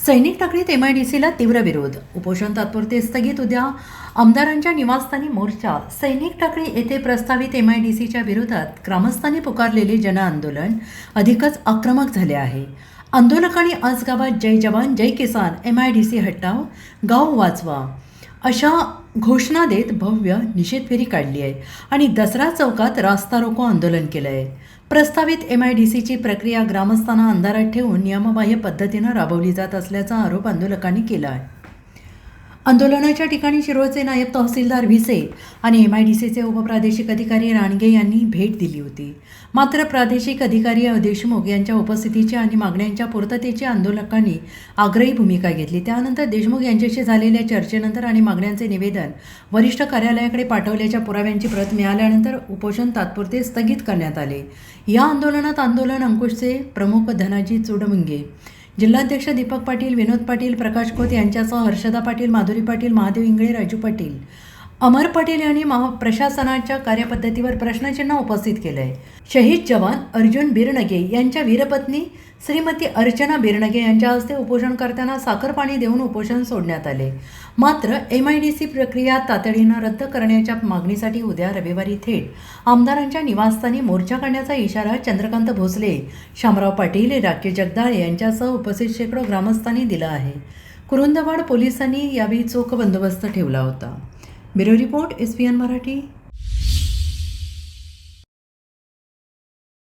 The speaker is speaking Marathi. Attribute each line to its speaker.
Speaker 1: सैनिक टाकळीत MIDCला तीव्र विरोध. उपोषण तात्पुरते स्थगित. उद्या आमदारांच्या निवासस्थानी मोर्चा. सैनिक टाकळी येथे प्रस्तावित MIDCच्या विरोधात ग्रामस्थांनी पुकारलेले जनआंदोलन अधिकच आक्रमक झाले आहे. आंदोलकांनी आज गावात जय जवान जय किसान, MIDC हटाव, गाव वाचवा अशा घोषणा देत भव्य निषेध फेरी काढली आहे आणि दसरा चौकात रास्ता रोको आंदोलन केलं आहे. प्रस्तावित MIDCची प्रक्रिया ग्रामस्थांना अंधारात ठेवून नियमबाह्य पद्धतीनं राबवली जात असल्याचा आरोप आंदोलकांनी केला आहे. आंदोलनाच्या ठिकाणी शिरोळचे नायब तहसीलदार भिसे आणि MIDCचे उपप्रादेशिक अधिकारी राणगे यांनी भेट दिली होती. मात्र प्रादेशिक अधिकारी देशमुख यांच्या उपस्थितीची आणि मागण्यांच्या पूर्ततेची आंदोलकांनी आग्रही भूमिका घेतली. त्यानंतर देशमुख यांच्याशी झालेल्या चर्चेनंतर आणि मागण्यांचे निवेदन वरिष्ठ कार्यालयाकडे पाठवल्याच्या पुराव्यांची प्रत मिळाल्यानंतर उपोषण तात्पुरते स्थगित करण्यात आले. या आंदोलनात आंदोलन अंकुशचे प्रमुख धनाजी चुडमुंगे, जिल्हाध्यक्ष दीपक पाटील, विनोद पाटील, प्रकाश खोत यांच्यासह हर्षदा पाटील, माधुरी पाटील, महादेव इंगळे, राजू पाटील, अमर पाटील यांनी प्रशासनाच्या कार्यपद्धतीवर प्रश्नचिन्ह उपस्थित केलं आहे. शहीद जवान अर्जुन बिरनगे यांच्या वीरपत्नी श्रीमती अर्चना बिरनगे यांच्या हस्ते उपोषणकर्त्यांना साखर पाणी देऊन उपोषण सोडण्यात आले. मात्र MIDC प्रक्रिया तातडीनं रद्द करण्याच्या मागणीसाठी उद्या रविवारी थेट आमदारांच्या निवासस्थानी मोर्चा काढण्याचा इशारा चंद्रकांत भोसले, शामराव पाटील, राकेश जगदाळे यांच्यासह उपस्थित शेकडो ग्रामस्थांनी दिला आहे. कुरुंदवाड पोलिसांनी यावेळी चोख बंदोबस्त ठेवला होता. Bureau report, SPN Marathi.